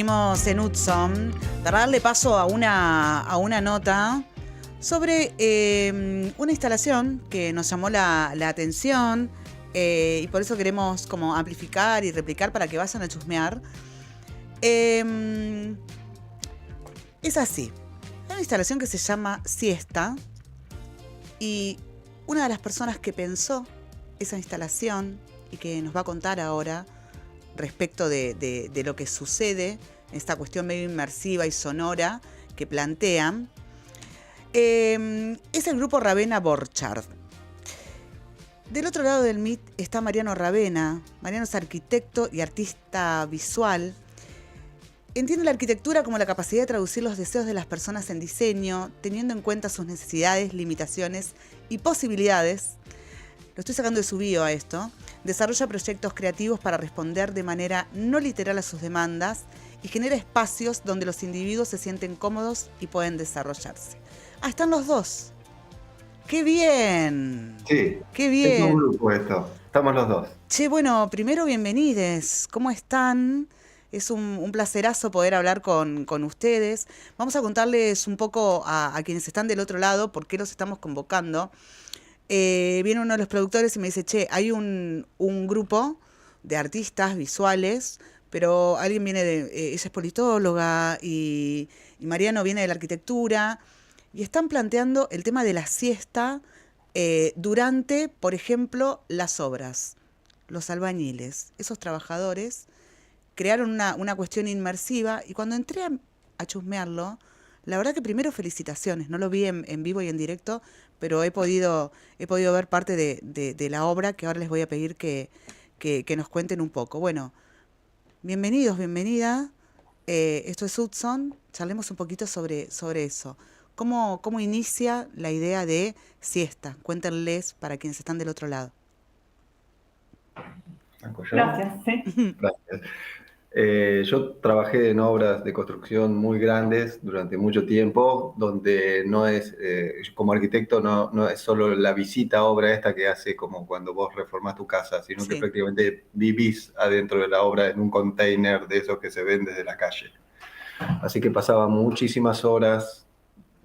Seguimos en Hudson para darle paso a una nota sobre una instalación que nos llamó la atención y por eso queremos como amplificar y replicar para que vayan a chusmear. Es así. Hay una instalación que se llama Siesta y una de las personas que pensó esa instalación y que nos va a contar ahora respecto de lo que sucede en esta cuestión medio inmersiva y sonora que plantean, es el grupo Ravena Borchardt. Del otro lado del MIT está Mariano Ravena. Mariano es arquitecto y artista visual. Entiende la arquitectura como la capacidad de traducir los deseos de las personas en diseño, teniendo en cuenta sus necesidades, limitaciones y posibilidades. Lo estoy sacando de su bio a esto. Desarrolla proyectos creativos para responder de manera no literal a sus demandas y genera espacios donde los individuos se sienten cómodos y pueden desarrollarse. Ah, están los dos. ¡Qué bien! Sí, ¡Qué bien! es un grupo esto, estamos los dos. Che, bueno, primero bienvenides. ¿Cómo están? Es un placerazo poder hablar con ustedes. Vamos a contarles un poco a quienes están del otro lado por qué los estamos convocando. Viene uno de los productores y me dice, che, hay un grupo de artistas visuales, pero alguien viene ella es politóloga y Mariano viene de la arquitectura, y están planteando el tema de la siesta durante, por ejemplo, las obras. Los albañiles, esos trabajadores, crearon una cuestión inmersiva, y cuando entré a chusmearlo, la verdad que primero felicitaciones, no lo vi en vivo y en directo, pero he podido ver parte de la obra que ahora les voy a pedir que nos cuenten un poco. Bueno, bienvenidos, bienvenida. Esto es Hudson, charlemos un poquito sobre eso. ¿Cómo inicia la idea de siesta? Cuéntenles para quienes están del otro lado. Gracias, sí. Gracias. Yo trabajé en obras de construcción muy grandes durante mucho tiempo, donde no es, como arquitecto, no es solo la visita a obra esta que hace como cuando vos reformás tu casa, sino que Sí. prácticamente vivís adentro de la obra en un container de esos que se ven desde la calle. Así que pasaba muchísimas horas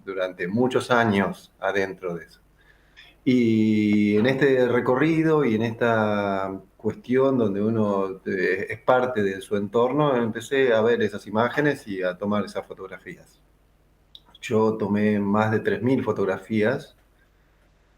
durante muchos años adentro de eso. Y en este recorrido y en esta cuestión donde uno es parte de su entorno, empecé a ver esas imágenes y a tomar esas fotografías. Yo tomé más de 3.000 fotografías,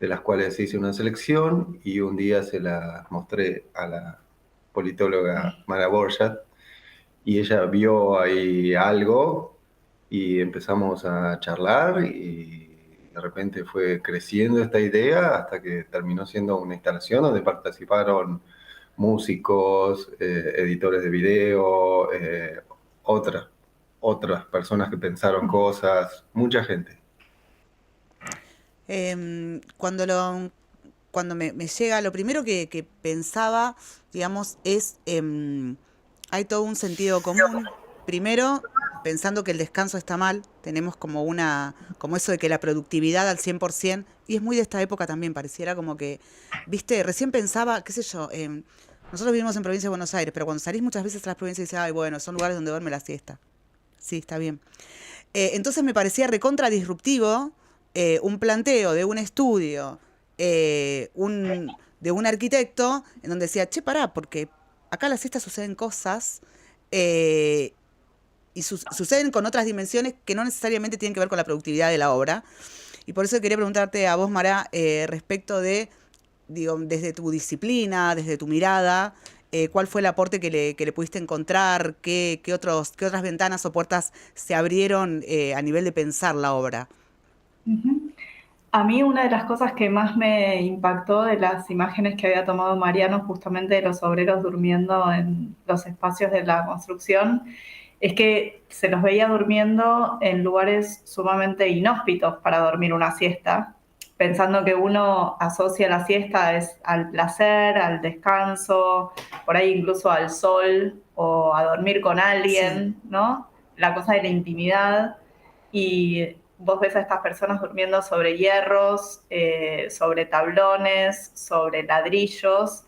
de las cuales hice una selección y un día se las mostré a la politóloga Mara Borchardt y ella vio ahí algo y empezamos a charlar y de repente fue creciendo esta idea hasta que terminó siendo una instalación donde participaron músicos, editores de video, otras personas que pensaron cosas, mucha gente. Cuando me llega, lo primero que pensaba, digamos, es, hay todo un sentido común. Primero, pensando que el descanso está mal, tenemos como eso de que la productividad al 100%, y es muy de esta época también, pareciera como que, viste, recién pensaba, qué sé yo, nosotros vivimos en provincia de Buenos Aires, pero cuando salís muchas veces a las provincias dices, ay, bueno, son lugares donde duerme la siesta. Sí, está bien. Entonces me parecía recontra disruptivo un planteo de un estudio de un arquitecto en donde decía, che, pará, porque acá a la siesta suceden cosas eh, y suceden con otras dimensiones que no necesariamente tienen que ver con la productividad de la obra. Y por eso quería preguntarte a vos, Mara, respecto de, digo, desde tu disciplina, desde tu mirada, ¿cuál fue el aporte que le pudiste encontrar? ¿Qué otras ventanas o puertas se abrieron a nivel de pensar la obra? Ujú. A mí una de las cosas que más me impactó de las imágenes que había tomado Mariano, justamente de los obreros durmiendo en los espacios de la construcción, es que se los veía durmiendo en lugares sumamente inhóspitos para dormir una siesta, pensando que uno asocia la siesta al placer, al descanso, por ahí incluso al sol o a dormir con Sí. alguien, ¿no? La cosa de la intimidad. Y vos ves a estas personas durmiendo sobre hierros, sobre tablones, sobre ladrillos,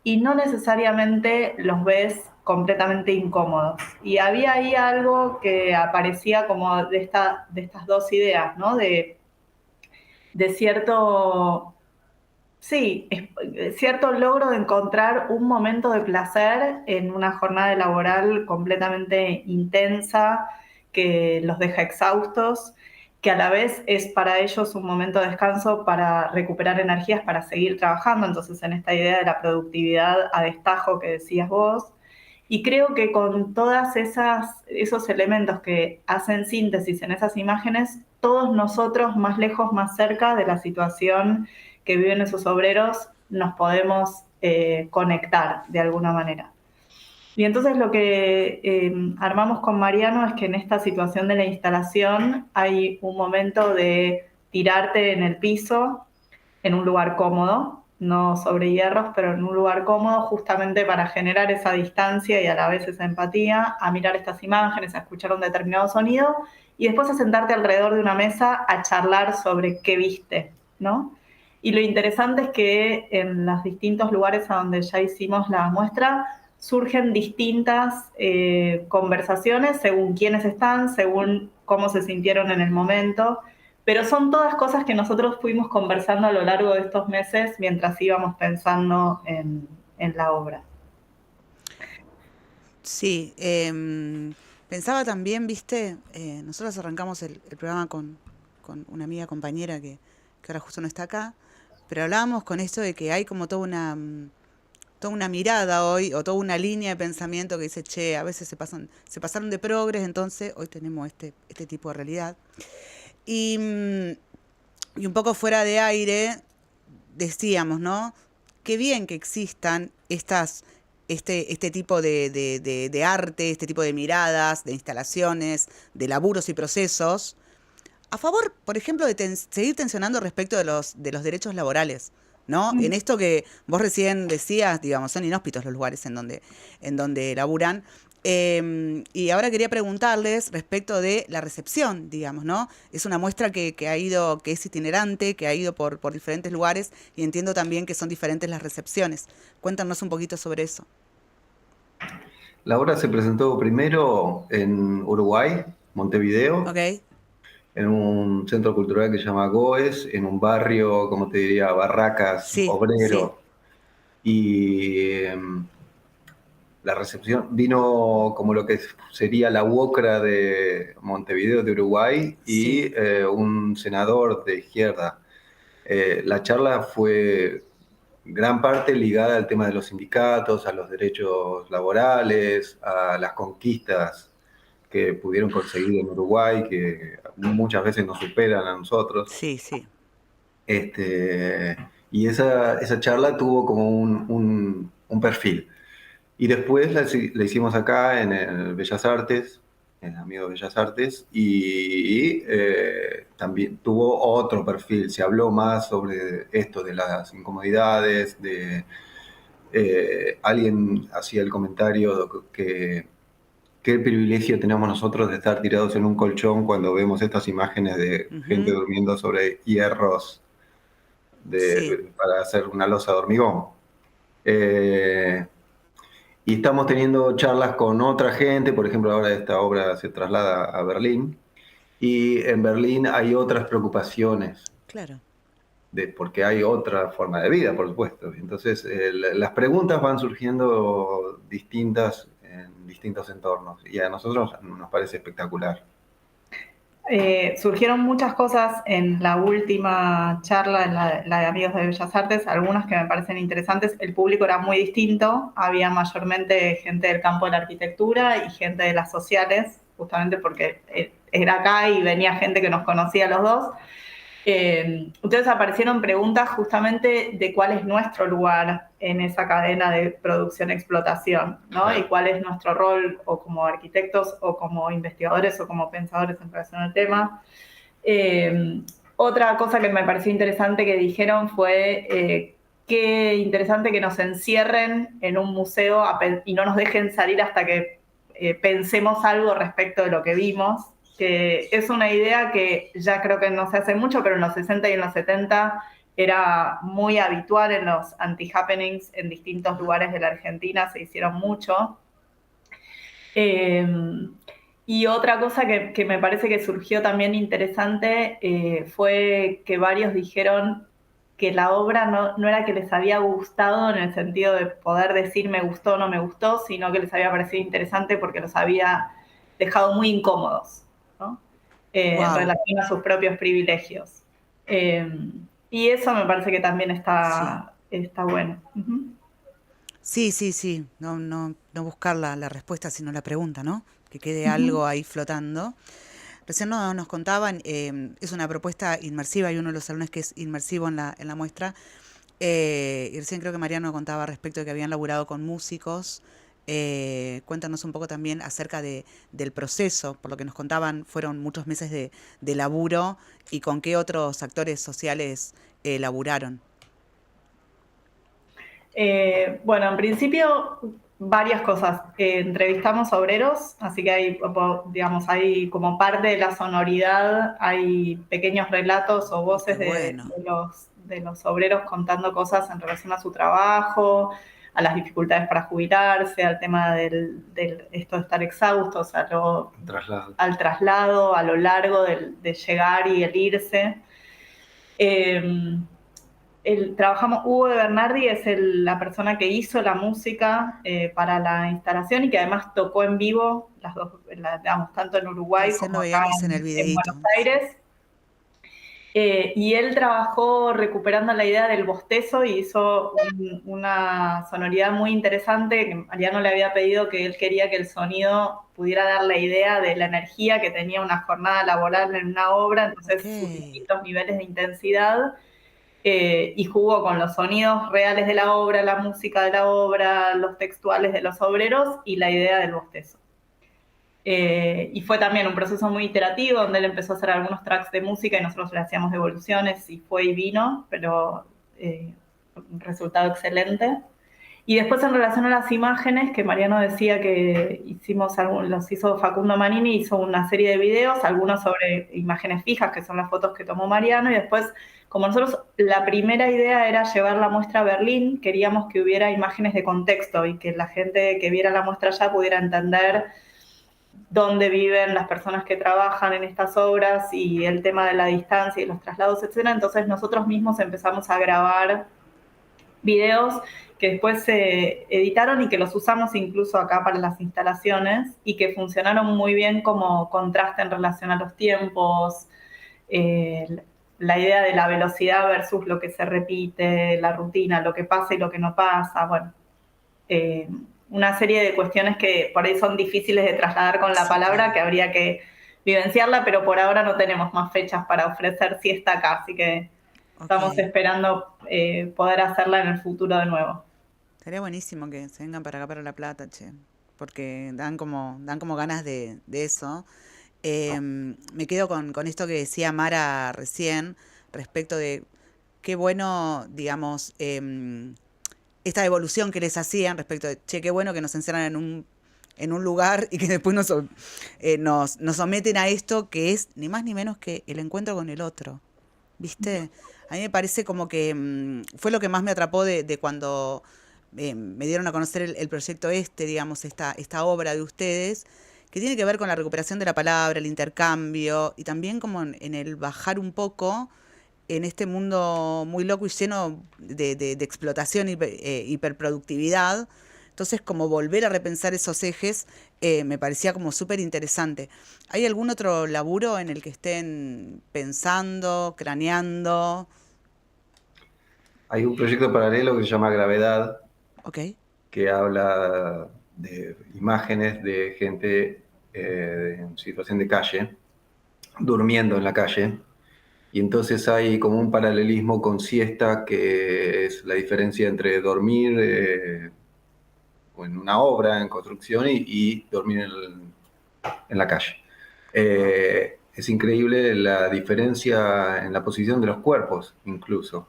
y no necesariamente los ves completamente incómodos. Y había ahí algo que aparecía como de estas dos ideas, ¿no? De cierto, sí, cierto logro de encontrar un momento de placer en una jornada laboral completamente intensa que los deja exhaustos, que a la vez es para ellos un momento de descanso para recuperar energías para seguir trabajando. Entonces, en esta idea de la productividad a destajo que decías vos. Y creo que con todas esos elementos que hacen síntesis en esas imágenes, todos nosotros, más lejos, más cerca de la situación que viven esos obreros, nos podemos conectar de alguna manera. Y entonces lo que armamos con Mariano es que en esta situación de la instalación hay un momento de tirarte en el piso, en un lugar cómodo, no sobre hierros, pero en un lugar cómodo, justamente para generar esa distancia y a la vez esa empatía, a mirar estas imágenes, a escuchar un determinado sonido y después a sentarte alrededor de una mesa a charlar sobre qué viste, ¿no? Y lo interesante es que en los distintos lugares a donde ya hicimos la muestra surgen distintas conversaciones según quiénes están, según cómo se sintieron en el momento, pero son todas cosas que nosotros fuimos conversando a lo largo de estos meses mientras íbamos pensando en la obra. Sí, pensaba también, viste, nosotros arrancamos el programa con una amiga compañera que ahora justo no está acá, pero hablábamos con esto de que hay como toda una mirada hoy, o toda una línea de pensamiento que dice, che, a veces se pasaron de progres, entonces hoy tenemos este tipo de realidad. Y, y un poco fuera de aire, decíamos, ¿no? Qué bien que existan este tipo de arte, este tipo de miradas, de instalaciones, de laburos y procesos, a favor, por ejemplo, de seguir tensionando respecto de los derechos laborales, ¿no? En esto que vos recién decías, digamos, son inhóspitos los lugares en donde laburan. Y ahora quería preguntarles respecto de la recepción, digamos, ¿no? Es una muestra que es itinerante, que ha ido por diferentes lugares y entiendo también que son diferentes las recepciones. Cuéntanos un poquito sobre eso. La obra se presentó primero en Uruguay, Montevideo, ¿Ok? en un centro cultural que se llama Goes, en un barrio, como te diría, Barracas, Sí, sí. obrero. Y la recepción vino como lo que sería la UOCRA de Montevideo, de Uruguay, y Sí. un senador de izquierda. La charla fue gran parte ligada al tema de los sindicatos, a los derechos laborales, a las conquistas que pudieron conseguir en Uruguay, que muchas veces nos superan a nosotros. Sí, sí. Y esa charla tuvo como un perfil. Y después la hicimos acá en el Bellas Artes, en Amigo Bellas Artes, y también tuvo otro perfil. Se habló más sobre esto de las incomodidades, alguien hacía el comentario que qué privilegio tenemos nosotros de estar tirados en un colchón cuando vemos estas imágenes de gente Ujú. durmiendo sobre hierros Sí. para hacer una losa de hormigón. Eh, y estamos teniendo charlas con otra gente, por ejemplo, ahora esta obra se traslada a Berlín, y en Berlín hay otras preocupaciones, Claro. porque hay otra forma de vida, por supuesto. Entonces, las preguntas van surgiendo distintas en distintos entornos, y a nosotros nos parece espectacular. Surgieron muchas cosas en la última charla, en la de Amigos de Bellas Artes, algunas que me parecen interesantes. El público era muy distinto, había mayormente gente del campo de la arquitectura y gente de las sociales, justamente porque era acá y venía gente que nos conocía a los dos. Entonces aparecieron preguntas justamente de cuál es nuestro lugar en esa cadena de producción-explotación, ¿no? Claro. Y cuál es nuestro rol o como arquitectos o como investigadores o como pensadores en relación al tema. Otra cosa que me pareció interesante que dijeron fue qué interesante que nos encierren en un museo y no nos dejen salir hasta que pensemos algo respecto de lo que vimos, que es una idea que ya creo que no se hace mucho, pero en los 60 y en los 70 era muy habitual en los anti-happenings en distintos lugares de la Argentina, se hicieron mucho. Y otra cosa que me parece que surgió también interesante fue que varios dijeron que la obra no era que les había gustado en el sentido de poder decir me gustó o no me gustó, sino que les había parecido interesante porque los había dejado muy incómodos, ¿no? En Wow, relación a sus propios privilegios. Y eso me parece que también sí. está bueno. Uh-huh. Sí, sí, sí. No, no, no buscar la respuesta, sino la pregunta, ¿no? Que quede Uh-huh. algo ahí flotando. Recién nos contaban, es una propuesta inmersiva y uno de los salones que es inmersivo en la muestra. Y recién creo que Mariano contaba respecto de que habían laburado con músicos. Cuéntanos un poco también acerca del proceso, por lo que nos contaban, fueron muchos meses de laburo y con qué otros actores sociales laburaron. Bueno, en principio varias cosas. Entrevistamos obreros, así que hay, digamos, hay como parte de la sonoridad, hay pequeños relatos o Qué voces bueno. de los obreros contando cosas en relación a su trabajo, a las dificultades para jubilarse, al tema del esto de estar exhaustos, Traslado. al traslado, a lo largo de llegar y el irse. Eh, Hugo de Bernardi es la persona que hizo la música para la instalación y que además tocó en vivo, las dos, digamos, tanto en Uruguay Recién lo como acá veíamos en el en Buenos videíto. Aires. Y él trabajó recuperando la idea del bostezo y hizo una sonoridad muy interesante, que Mariano le había pedido que él quería que el sonido pudiera dar la idea de la energía que tenía una jornada laboral en una obra, Ok. entonces sus distintos niveles de intensidad, y jugó con los sonidos reales de la obra, la música de la obra, los textuales de los obreros y la idea del bostezo. Y fue también un proceso muy iterativo, donde él empezó a hacer algunos tracks de música y nosotros le hacíamos devoluciones y fue y vino, pero un resultado excelente. Y después en relación a las imágenes, que Mariano decía que los hizo Facundo Manini, hizo una serie de videos, algunos sobre imágenes fijas, que son las fotos que tomó Mariano, y después, como nosotros, la primera idea era llevar la muestra a Berlín, queríamos que hubiera imágenes de contexto y que la gente que viera la muestra allá pudiera entender dónde viven las personas que trabajan en estas obras y el tema de la distancia y los traslados, etcétera. Entonces nosotros mismos empezamos a grabar videos que después se editaron y que los usamos incluso acá para las instalaciones y que funcionaron muy bien como contraste en relación a los tiempos, la idea de la velocidad versus lo que se repite, la rutina, lo que pasa y lo que no pasa, bueno, eh, una serie de cuestiones que por ahí son difíciles de trasladar con la Sí, palabra, claro. que habría que vivenciarla, pero por ahora no tenemos más fechas para ofrecer si está acá, así que Ok. estamos esperando poder hacerla en el futuro de nuevo. Estaría buenísimo que se vengan para acá, para La Plata, che. Porque dan como ganas de eso. Me quedo con esto que decía Mara recién, respecto de qué bueno, digamos, esta evolución que les hacían respecto de, che, qué bueno que nos encierran en un lugar y que después nos someten a esto que es ni más ni menos que el encuentro con el otro. ¿Viste? A mí me parece como que fue lo que más me atrapó de cuando me dieron a conocer el proyecto este, digamos, esta obra de ustedes, que tiene que ver con la recuperación de la palabra, el intercambio, y también como en el bajar un poco en este mundo muy loco y lleno de explotación y hiperproductividad. Entonces, como volver a repensar esos ejes me parecía como súper interesante. ¿Hay algún otro laburo en el que estén pensando, craneando? Hay un proyecto paralelo que se llama Gravedad, Ok, que habla de imágenes de gente en situación de calle, durmiendo en la calle. Y entonces hay como un paralelismo con siesta, que es la diferencia entre dormir en una obra, en construcción, y dormir en la calle. wow. Es increíble la diferencia en la posición de los cuerpos, incluso.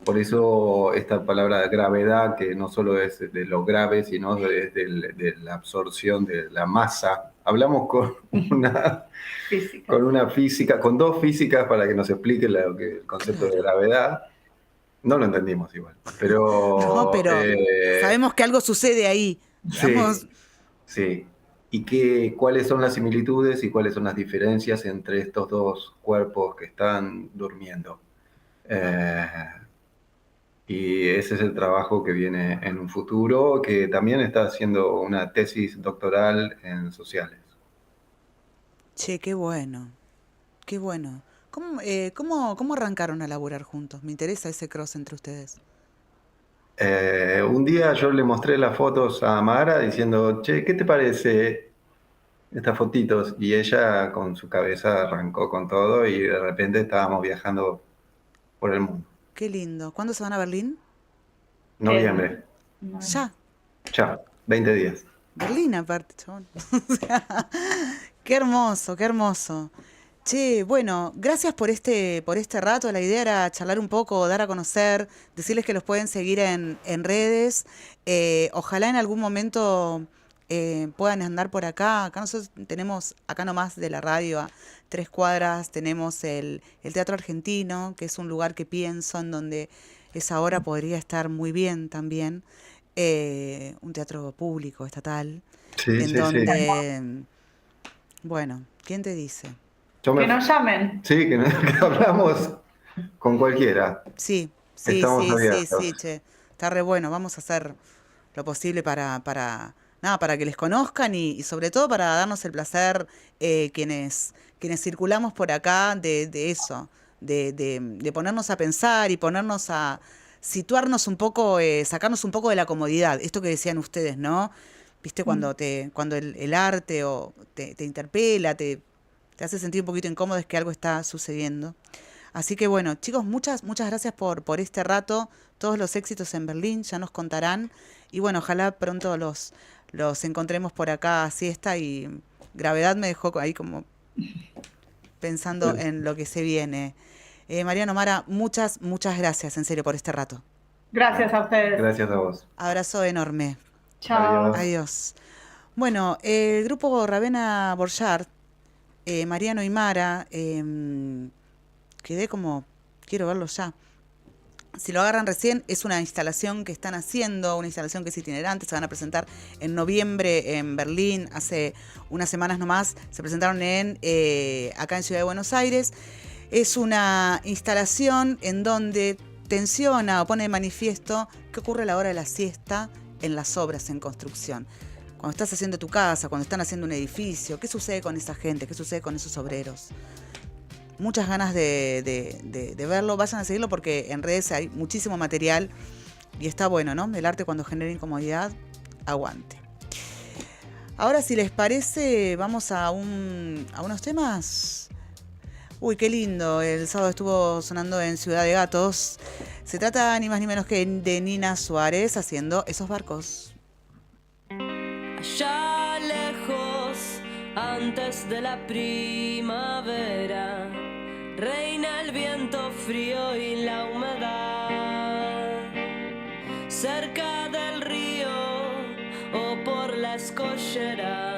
Por eso esta palabra gravedad, que no solo es de lo grave, sino de la absorción de la masa. Hablamos Física. con una física, con dos físicas para que nos explique el concepto de gravedad. No lo entendimos igual, No, pero pero sabemos que algo sucede ahí. sí, Digamos, sí. ¿Y cuáles son las similitudes y cuáles son las diferencias entre estos dos cuerpos que están durmiendo? Eh, y ese es el trabajo que viene en un futuro, que también está haciendo una tesis doctoral en sociales. che, qué bueno, qué bueno. ¿Cómo arrancaron a laburar juntos? Me interesa ese cross entre ustedes. Un día yo le mostré las fotos a Mara diciendo, che, ¿qué te parece estas fotitos? Y ella con su cabeza arrancó con todo y de repente estábamos viajando por el mundo. Qué lindo. ¿Cuándo se van a Berlín? Noviembre, Ya. ya, 20 días. Berlín aparte, chabón. O sea, qué hermoso, qué hermoso. Che, bueno, gracias por este rato. La idea era charlar un poco, dar a conocer, decirles que los pueden seguir en redes. Ojalá en algún momento puedan andar por acá. Acá nosotros tenemos, acá nomás de la radio, a 3 cuadras, tenemos el Teatro Argentino, que es un lugar que pienso en donde esa hora podría estar muy bien también. Un teatro público, estatal, Sí, en sí, sí. donde, bueno, ¿quién te dice? Yo Que me, nos llamen. sí, que hablamos con cualquiera. Sí, sí, Estamos sí, sí, sí, abiertos. che. Está re bueno. Vamos a hacer lo posible nada, para que les conozcan y sobre todo para darnos el placer quienes circulamos por acá de eso, de ponernos a pensar y ponernos a situarnos un poco, sacarnos un poco de la comodidad. Esto que decían ustedes, ¿no? ¿Viste? Cuando el arte te interpela, te hace sentir un poquito incómodo, es que algo está sucediendo. Así que bueno, chicos, muchas gracias por este rato. Todos los éxitos en Berlín, ya nos contarán. Y bueno, ojalá pronto los encontremos por acá a siesta y Gravedad me dejó ahí como pensando en lo que se viene. Mariano, Mara, muchas gracias, en serio, por este rato. Gracias a ustedes. Gracias a vos. Abrazo enorme. Chao. Adiós. Adiós. Bueno, el grupo Ravena Borchardt, Mariano y Mara, quedé como, quiero verlo ya. Si lo agarran recién, es una instalación que están haciendo, una instalación que es itinerante, se van a presentar en noviembre en Berlín, hace unas semanas nomás, se presentaron acá en Ciudad de Buenos Aires. Es una instalación en donde tensiona o pone de manifiesto qué ocurre a la hora de la siesta en las obras en construcción. Cuando estás haciendo tu casa, cuando están haciendo un edificio, ¿qué sucede con esa gente? ¿Qué sucede con esos obreros? Muchas ganas de verlo, vayan a seguirlo porque en redes hay muchísimo material y está bueno, ¿no? El arte cuando genera incomodidad, aguante. Ahora, si les parece, vamos a unos temas. Uy, qué lindo, el sábado estuvo sonando en Ciudad de Gatos. Se trata ni más ni menos que de Nina Suárez haciendo Esos Barcos. Allá lejos, antes de la primavera, reina el viento frío y la humedad. Cerca del río o por la escollera,